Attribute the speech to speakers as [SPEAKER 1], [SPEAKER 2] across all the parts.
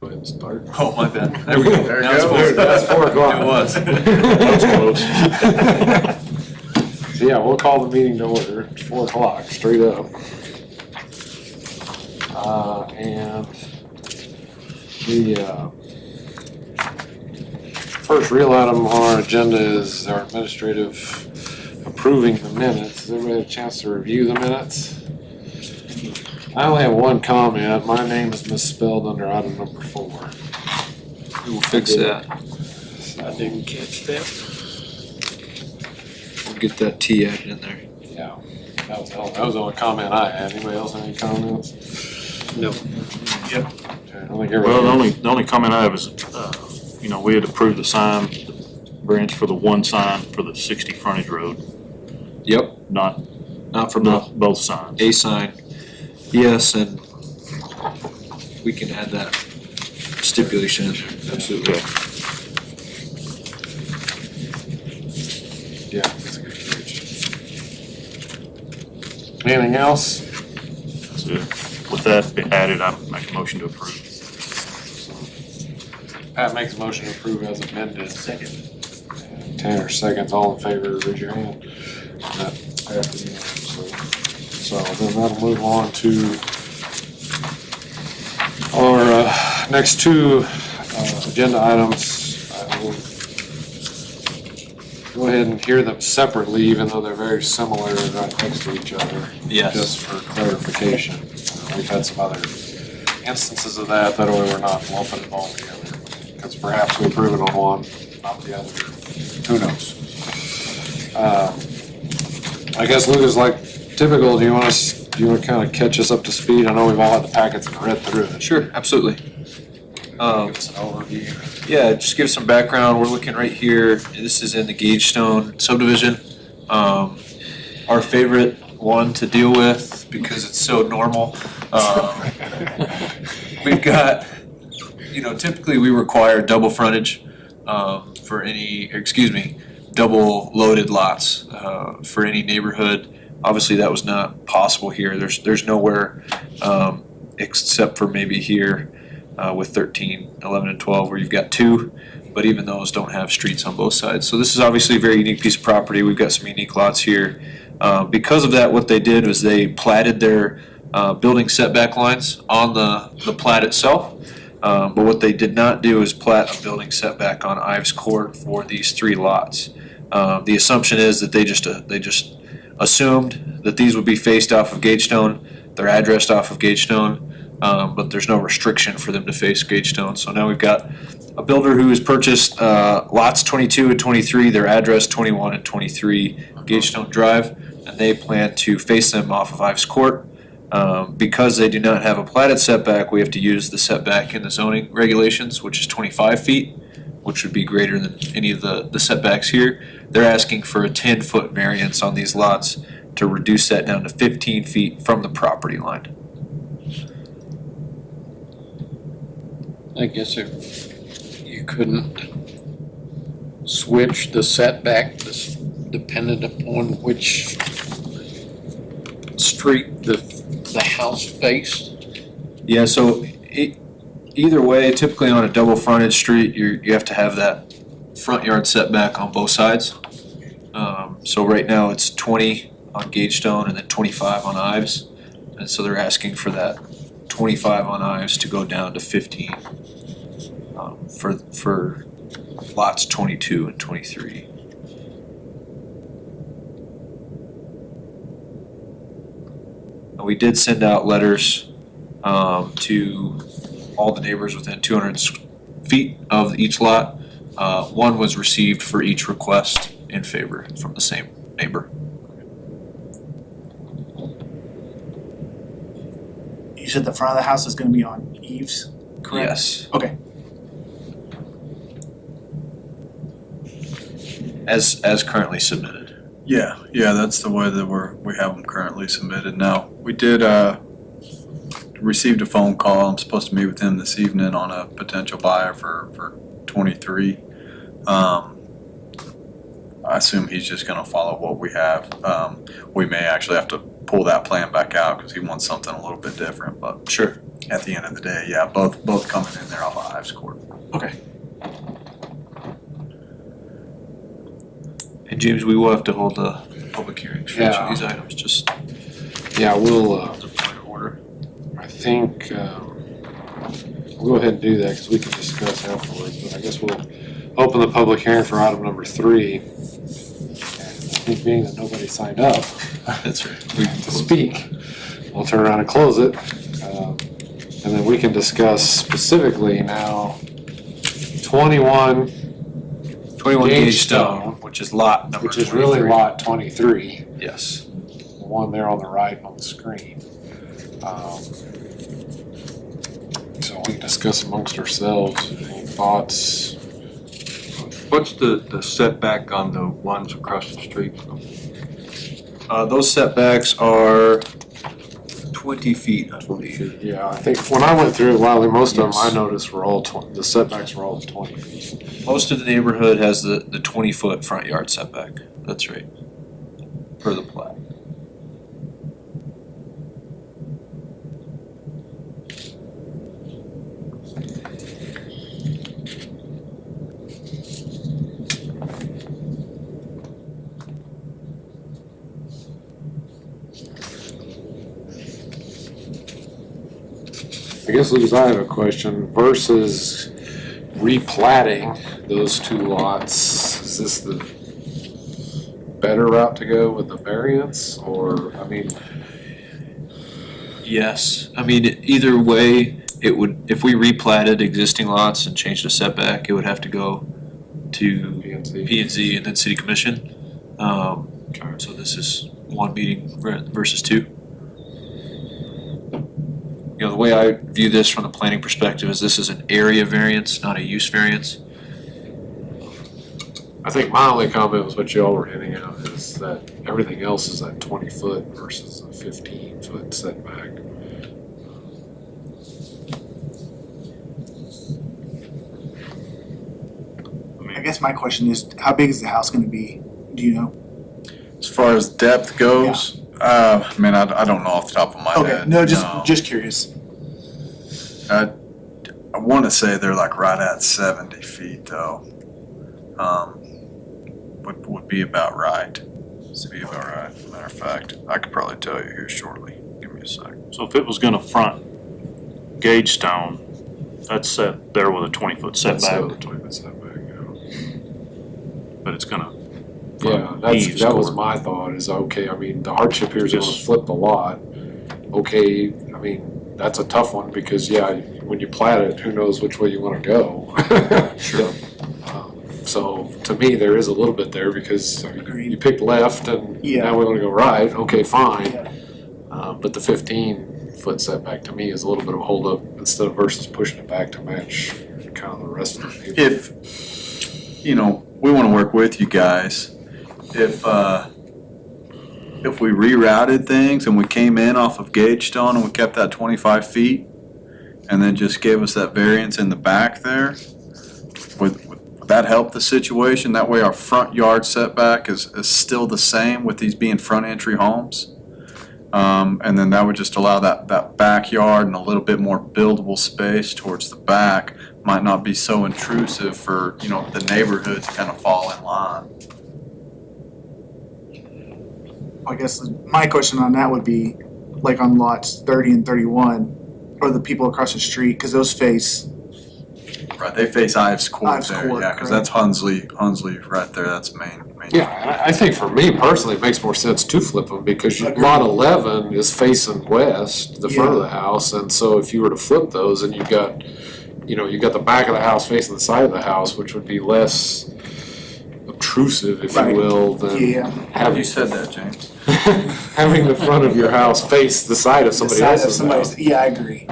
[SPEAKER 1] Go ahead and start.
[SPEAKER 2] Oh, my bad. There we go.
[SPEAKER 1] There you
[SPEAKER 2] Now it's
[SPEAKER 1] go.
[SPEAKER 2] full.
[SPEAKER 1] That's 4 o'clock.
[SPEAKER 2] It was.
[SPEAKER 1] That was close. So yeah, we'll call the meeting to order. It's 4 o'clock, straight up. And the first real item on our agenda is our administrative approving the minutes. Has everybody had a chance to review the minutes? I only have one comment. My name is misspelled under item number 4.
[SPEAKER 2] We'll fix that.
[SPEAKER 1] I didn't catch that.
[SPEAKER 2] We'll get that T added in there.
[SPEAKER 1] Yeah, that was the only comment I had. Anybody else have any comments?
[SPEAKER 3] No.
[SPEAKER 1] Okay, I think everybody.
[SPEAKER 3] Well, the only comment I have is, we had approved the sign branch for the one sign for the 60 frontage road,
[SPEAKER 2] Yep,
[SPEAKER 3] not
[SPEAKER 2] not
[SPEAKER 3] both signs.
[SPEAKER 2] A sign. Yes, and we can add that stipulation in there, absolutely.
[SPEAKER 1] Yeah, that's a good catch. Anything else?
[SPEAKER 3] So with that added, I make a motion to approve.
[SPEAKER 1] Pat makes a motion to approve as amended. Second. Tanner seconds. All in favor, raise your hand. That passes unanimously. So then that'll move on to our next 2 agenda items. I will go ahead and hear them separately, even though they're very similar and right next to each other.
[SPEAKER 2] Yes.
[SPEAKER 1] Just for clarification. We've had some other instances of that way we're not lumping them all together. Because perhaps we approve it on one, not the other. Who knows? I guess Lucas, like typical, do you want to kind of catch us up to speed? I know we've all had the packets and read through it.
[SPEAKER 2] Sure, absolutely.
[SPEAKER 1] Give us an overview.
[SPEAKER 2] Yeah, just give some background. We're looking right here. This is in the Gagestone subdivision. Our favorite one to deal with because it's so normal. We've got, typically we require double frontage for double loaded lots for any neighborhood. Obviously, that was not possible here. There's nowhere except for maybe here with 13, 11, and 12 where you've got 2, but even those don't have streets on both sides. So this is obviously a very unique piece of property. We've got some unique lots here. Because of that, what they did was they platted their building setback lines on the plat itself. But what they did not do is plat a building setback on Ives Court for these 3 lots. The assumption is that they just assumed that these would be faced off of Gagestone. They're addressed off of Gagestone, but there's no restriction for them to face Gagestone. So now we've got a builder who has purchased lots 22 and 23. They're addressed 21 and 23 Gagestone Drive, and they plan to face them off of Ives Court. Because they do not have a platted setback, we have to use the setback in the zoning regulations, which is 25 feet, which would be greater than any of the setbacks here. They're asking for a 10-foot variance on these lots to reduce that down to 15 feet from the property line.
[SPEAKER 4] I guess you couldn't switch the setback dependent upon which street the house faced.
[SPEAKER 2] Yeah, so either way, typically on a double frontage street, you have to have that front yard setback on both sides. So right now it's 20 on Gagestone and then 25 on Ives. And so they're asking for that 25 on Ives to go down to 15 for lots 22 and 23. And we did send out letters to all the neighbors within 200 feet of each lot. One was received for each request in favor from the same neighbor.
[SPEAKER 5] You said the front of the house is gonna be on eaves, correct?
[SPEAKER 2] Yes,
[SPEAKER 5] Okay,
[SPEAKER 2] as currently submitted.
[SPEAKER 6] Yeah, that's the way that we have them currently submitted now. We did, received a phone call. I'm supposed to meet with him this evening on a potential buyer for 23. I assume he's just gonna follow what we have. We may actually have to pull that plan back out because he wants something a little bit different, but
[SPEAKER 2] Sure.
[SPEAKER 6] at the end of the day, yeah, both coming in there off of Ives Court.
[SPEAKER 2] And James, we will have to hold a public hearing for each
[SPEAKER 1] Yeah.
[SPEAKER 2] of these items, just
[SPEAKER 1] Yeah, we'll,
[SPEAKER 2] as a point of order.
[SPEAKER 1] I think, we'll go ahead and do that because we can discuss afterwards, but I guess we'll open the public hearing for item number 3. And I think being that nobody signed up
[SPEAKER 2] That's right.
[SPEAKER 1] to speak, we'll turn around and close it. And then we can discuss specifically now 21,
[SPEAKER 2] 21
[SPEAKER 1] Gage
[SPEAKER 2] Gage
[SPEAKER 1] Stone,
[SPEAKER 2] Stone, which is lot number
[SPEAKER 1] which is really
[SPEAKER 2] 23.
[SPEAKER 1] lot 23,
[SPEAKER 2] Yes.
[SPEAKER 1] the one there on the right on the screen. So we can discuss amongst ourselves, any thoughts?
[SPEAKER 7] What's the setback on the ones across the street?
[SPEAKER 2] Those setbacks are 20 feet, I believe.
[SPEAKER 1] Yeah, I think when I went through it, Wiley, most of them I
[SPEAKER 2] Yes.
[SPEAKER 1] noticed were all the setbacks were all 20 feet.
[SPEAKER 2] Most of the neighborhood has the 20-foot front yard setback. That's right. Per the plat.
[SPEAKER 1] I guess, Lucas, I have a question versus replatting those 2 lots. Is this the better route to go with the variance, or, I mean,
[SPEAKER 2] Yes, I mean, either way, it would, if we replatted existing lots and changed the setback, it would have to go to
[SPEAKER 1] P&Z?
[SPEAKER 2] P and Z and then city commission. So this is one meeting versus 2. You know, the way I view this from the planning perspective is this is an area variance, not a use variance.
[SPEAKER 1] I think my only comment was what you all were hinting at is that everything else is that 20-foot versus a 15-foot setback.
[SPEAKER 5] I guess my question is, how big is the house gonna be? Do you know?
[SPEAKER 6] As far as depth goes, I mean, I don't know off the top of my
[SPEAKER 5] Okay,
[SPEAKER 6] head.
[SPEAKER 5] no, just curious.
[SPEAKER 6] I wanna say they're like right at 70 feet though. Would be about right. Would be about right, matter of fact. I could probably tell you here shortly. Give me a sec.
[SPEAKER 3] So if it was gonna front Gage Stone, that's set there with a 20-foot
[SPEAKER 1] That's
[SPEAKER 3] setback,
[SPEAKER 1] the 20-foot setback, yeah.
[SPEAKER 3] but it's gonna
[SPEAKER 1] Yeah,
[SPEAKER 3] front
[SPEAKER 1] that's,
[SPEAKER 3] eaves
[SPEAKER 1] that was
[SPEAKER 3] toward-
[SPEAKER 1] my thought, is okay, I mean, the hardship here is gonna
[SPEAKER 3] Just-
[SPEAKER 1] flip the lot. Okay, I mean, that's a tough one, because, yeah, when you plat it, who knows which way you wanna go?
[SPEAKER 2] Sure.
[SPEAKER 1] So, to me, there is a little bit there, because I mean,
[SPEAKER 5] Agreed.
[SPEAKER 1] you picked left, and
[SPEAKER 5] Yeah.
[SPEAKER 1] now we wanna go right, okay, fine.
[SPEAKER 5] Yeah.
[SPEAKER 1] But the 15-foot setback to me is a little bit of a holdup, instead of versus pushing it back to match kind of the rest of the neighborhood.
[SPEAKER 6] If, you know, we wanna work with you guys, if we rerouted things and we came in off of Gage Stone and we kept that 25 feet, and then just gave us that variance in the back there, would that help the situation? That way our front yard setback is still the same with these being front entry homes. And then that would just allow that backyard and a little bit more buildable space towards the back, might not be so intrusive for, you know, the neighborhood to kind of fall in line.
[SPEAKER 5] I guess my question on that would be, like on lots 30 and 31, or the people across the street, because those face,
[SPEAKER 6] Right, they face Ives Court
[SPEAKER 5] Ives
[SPEAKER 6] there,
[SPEAKER 5] Court,
[SPEAKER 6] yeah, because
[SPEAKER 5] correct.
[SPEAKER 6] that's Hunsley right there, that's main.
[SPEAKER 1] Yeah, and I think for me personally, it makes more sense to flip them, because
[SPEAKER 5] Agreed.
[SPEAKER 1] lot 11 is facing west, the front of the house, and so if you were to flip those, and you've got, you know, you've got the back of the house facing the side of the house, which would be less obtrusive, if you
[SPEAKER 5] Right.
[SPEAKER 1] will, than
[SPEAKER 5] yeah,
[SPEAKER 1] having,
[SPEAKER 6] You said that, James.
[SPEAKER 1] having the front of your house face the side of
[SPEAKER 5] the
[SPEAKER 1] somebody
[SPEAKER 5] size of
[SPEAKER 1] else's
[SPEAKER 5] somebody's,
[SPEAKER 1] house.
[SPEAKER 5] yeah, I agree.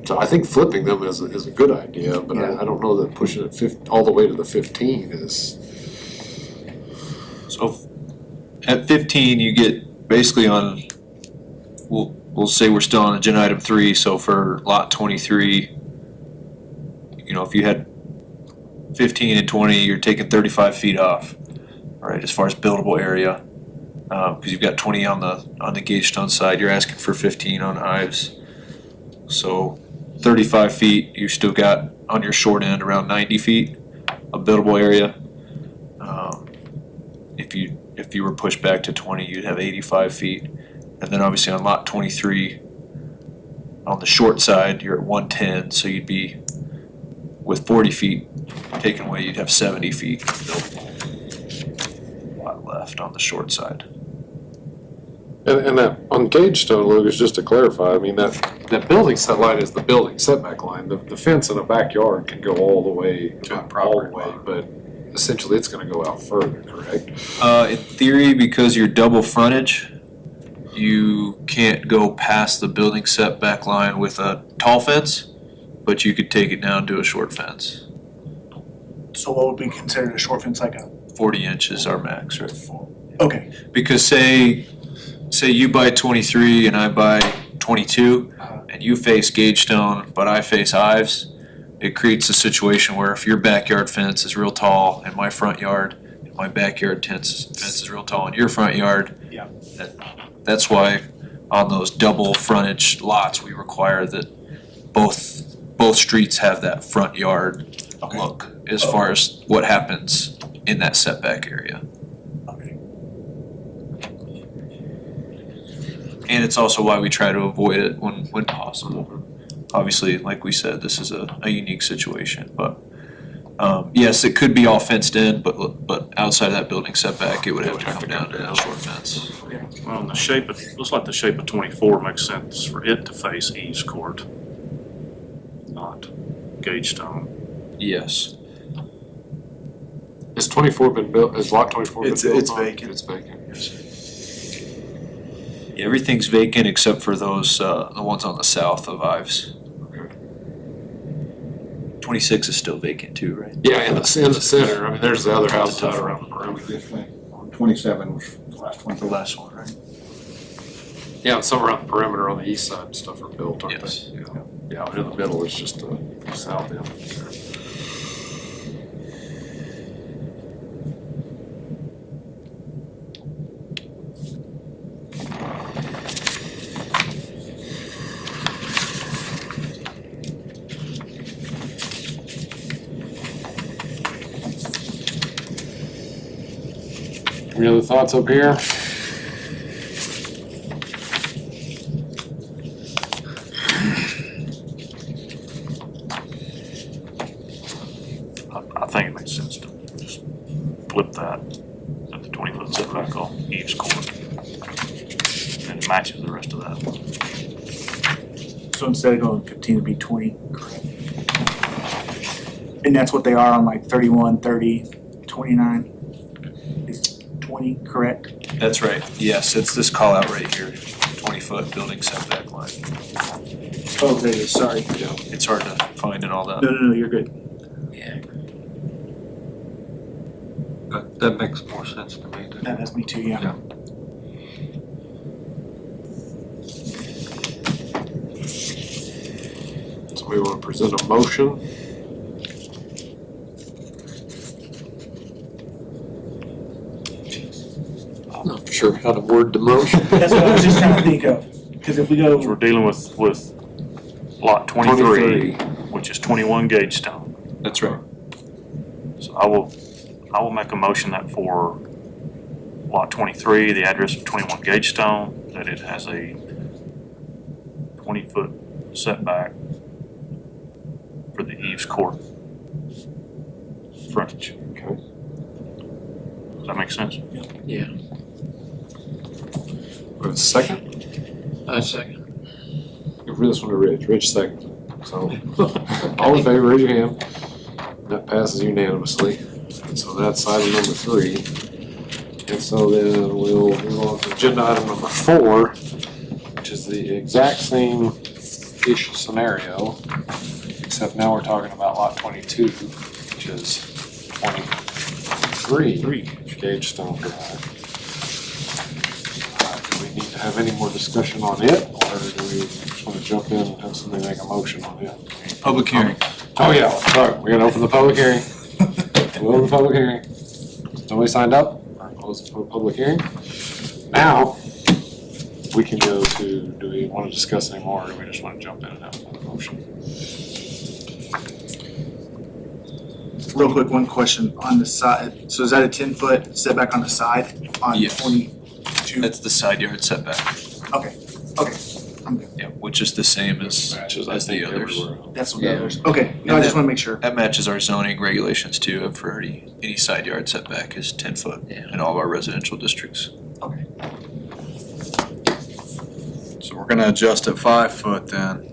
[SPEAKER 1] So I think flipping them is a good idea, but
[SPEAKER 5] Yeah.
[SPEAKER 1] I don't know that pushing it all the way to the 15 is.
[SPEAKER 2] So at 15, you get basically on, we'll say we're still on agenda item 3, so for lot 23, you know, if you had 15 and 20, you're taking 35 feet off, right, as far as buildable area. Cause you've got 20 on the gauge stone side, you're asking for 15 on Ives. So 35 feet, you still got on your short end around 90 feet of buildable area. If you were pushed back to 20, you'd have 85 feet. And then obviously on lot 23, on the short side, you're at 110, so you'd be, with 40 feet taken away, you'd have 70 feet buildable. A lot left on the short side.
[SPEAKER 1] And that, on gauge stone, Lucas, just to clarify, I mean, that building set line is the building setback line. The fence in a backyard can go all the way,
[SPEAKER 6] To the
[SPEAKER 1] not all the
[SPEAKER 6] property
[SPEAKER 1] way,
[SPEAKER 6] line.
[SPEAKER 1] but essentially it's gonna go out further, correct?
[SPEAKER 2] In theory, because you're double frontage, you can't go past the building setback line with a tall fence, but you could take it down to a short fence.
[SPEAKER 5] So what would be considered a short fence, like a,
[SPEAKER 2] 40 inches our max, right?
[SPEAKER 5] okay,
[SPEAKER 2] Because say you buy 23 and I buy 22, and you face gauge stone, but I face Ives, it creates a situation where if your backyard fence is real tall and my front yard, and my backyard fence is real tall in your front yard.
[SPEAKER 5] Yeah.
[SPEAKER 2] That's why on those double frontage lots, we require that both streets have that front yard
[SPEAKER 5] Okay.
[SPEAKER 2] look as far as what happens in that setback area.
[SPEAKER 5] okay.
[SPEAKER 2] And it's also why we try to avoid it when possible. Obviously, like we said, this is a unique situation, but yes, it could be all fenced in, but outside of that building setback, it would have to come down to that short fence.
[SPEAKER 3] Well, and the shape of, looks like the shape of 24 makes sense for it to face Eve's Court, not gauge stone.
[SPEAKER 2] Yes.
[SPEAKER 1] Has 24 been built, has lot 24 been built
[SPEAKER 6] It's
[SPEAKER 1] on?
[SPEAKER 6] vacant.
[SPEAKER 1] It's vacant.
[SPEAKER 2] Everything's vacant except for those, the ones on the south of Ives. 26 is still vacant too, right?
[SPEAKER 1] Yeah, in the center, I mean, there's the other houses out around the perimeter.
[SPEAKER 7] 27 was the last one.
[SPEAKER 2] The last one, right?
[SPEAKER 1] Yeah, and some around the perimeter on the east side and stuff are built, aren't
[SPEAKER 2] Yes.
[SPEAKER 1] they? Yeah, in the middle is just the south end. Any other thoughts up here?
[SPEAKER 3] I think it makes sense to just flip that at the 20-foot setback off Eve's Court. And it matches the rest of that.
[SPEAKER 5] So instead of going 15, it'd be 20, correct? And that's what they are on like 31, 30, 29? Is 20 correct?
[SPEAKER 2] That's right. Yes, it's this call out right here, 20-foot building setback line.
[SPEAKER 5] Oh, there it is, sorry.
[SPEAKER 2] It's hard to find in all that.
[SPEAKER 5] No, you're good.
[SPEAKER 4] Yeah.
[SPEAKER 7] That makes more sense to me.
[SPEAKER 5] That's me too, yeah.
[SPEAKER 7] Yeah.
[SPEAKER 1] So we want to present a motion.
[SPEAKER 4] I'm not sure how to word the motion.
[SPEAKER 5] That's what I was just trying to think of, because if we
[SPEAKER 3] So we're
[SPEAKER 5] go,
[SPEAKER 3] dealing with lot 23, which is 21 gauge stone.
[SPEAKER 2] That's right.
[SPEAKER 3] So I will make a motion that for lot 23, the address of 21 gauge stone, that it has a 20-foot setback for the Eve's Court frontage.
[SPEAKER 1] Okay.
[SPEAKER 3] Does that make sense?
[SPEAKER 4] Yeah,
[SPEAKER 1] We have a second?
[SPEAKER 4] I second.
[SPEAKER 1] Give this one to Rich. Rich second. So, all in favor, raise your hand. That passes unanimously. And so that's item number 3. And so then we'll move on to agenda item number 4, which is the exact same issue scenario, except now we're talking about lot 22, which is 23 Gage Stone Drive. Do we need to have any more discussion on it, or do we just want to jump in and have somebody make a motion on it?
[SPEAKER 2] Public hearing.
[SPEAKER 1] Oh, yeah, sorry, we're gonna open the public hearing. We'll open the public hearing. Somebody signed up? Close the public hearing. Now, we can go to, do we want to discuss any more, or do we just want to jump in and have a motion?
[SPEAKER 5] Real quick, one question on the side. So is that a 10-foot setback on the side on
[SPEAKER 2] Yes.
[SPEAKER 5] 22?
[SPEAKER 2] That's the side yard setback,
[SPEAKER 5] Okay, I'm good.
[SPEAKER 2] yeah, which is the same as
[SPEAKER 1] Matches, I
[SPEAKER 2] the
[SPEAKER 1] think,
[SPEAKER 2] others.
[SPEAKER 1] everywhere else.
[SPEAKER 5] That's what
[SPEAKER 4] Yeah.
[SPEAKER 5] that was. Okay, no, I just want to make sure.
[SPEAKER 2] That matches our zoning regulations too, for any side yard setback is 10 foot
[SPEAKER 4] Yeah.
[SPEAKER 2] in all of our residential districts.
[SPEAKER 5] Okay.
[SPEAKER 6] So we're gonna adjust at 5 foot then.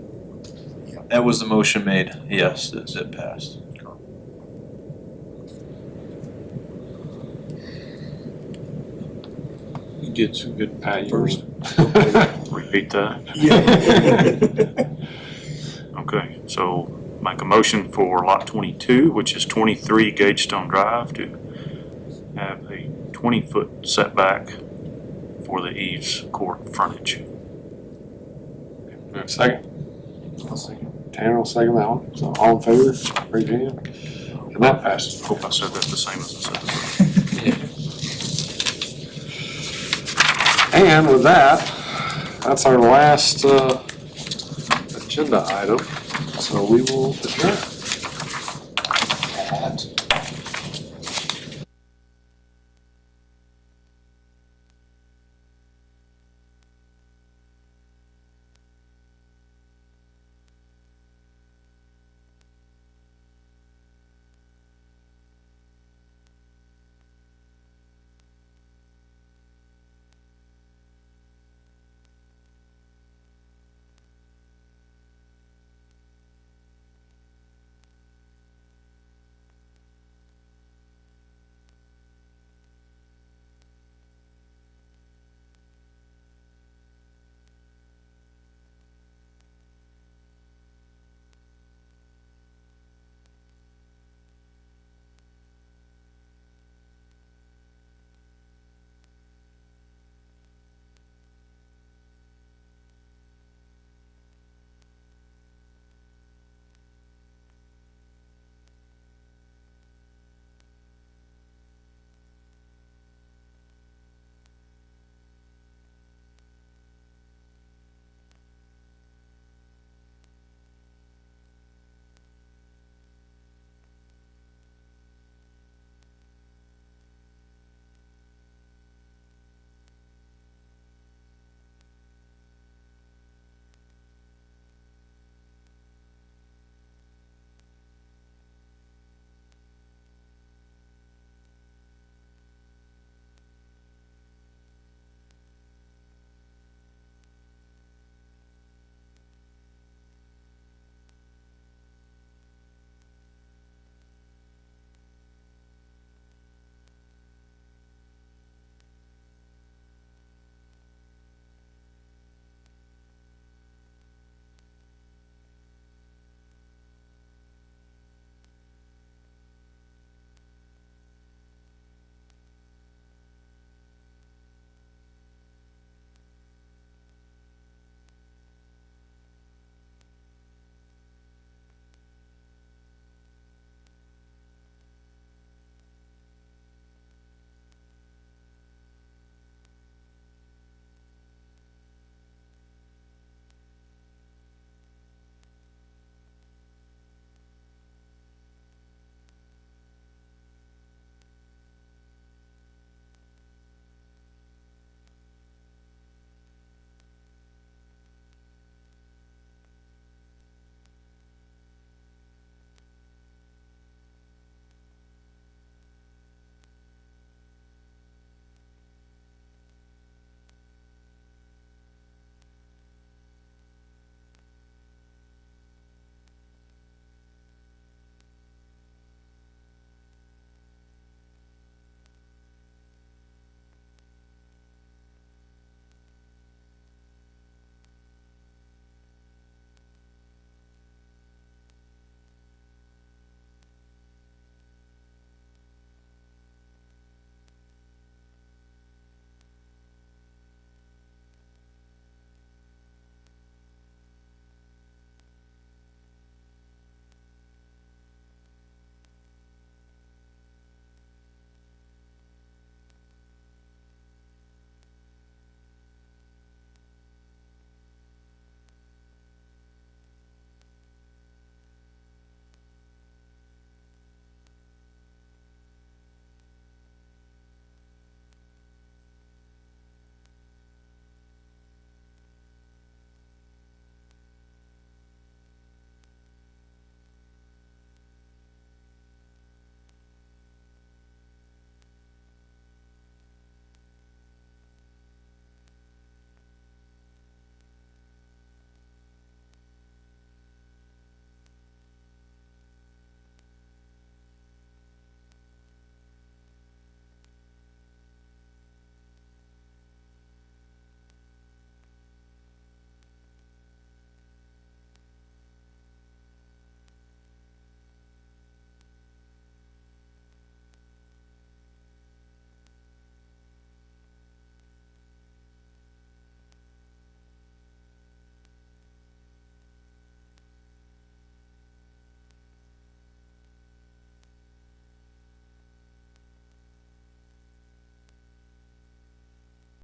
[SPEAKER 2] That was the motion made, yes, that passed.
[SPEAKER 1] You did some good, Pat, you were.
[SPEAKER 3] Repeat that.
[SPEAKER 5] Yeah.
[SPEAKER 3] Okay, so make a motion for lot 22, which is 23 Gagestone Drive, to have a 20-foot setback for the eaves court frontage.
[SPEAKER 1] We have a second? I'll second. Tanner will second that one. So all in favor, raise your hand. And that passes.
[SPEAKER 3] Hope I said that the same as I said before.
[SPEAKER 1] And with that, that's our last agenda item. So we will adjourn.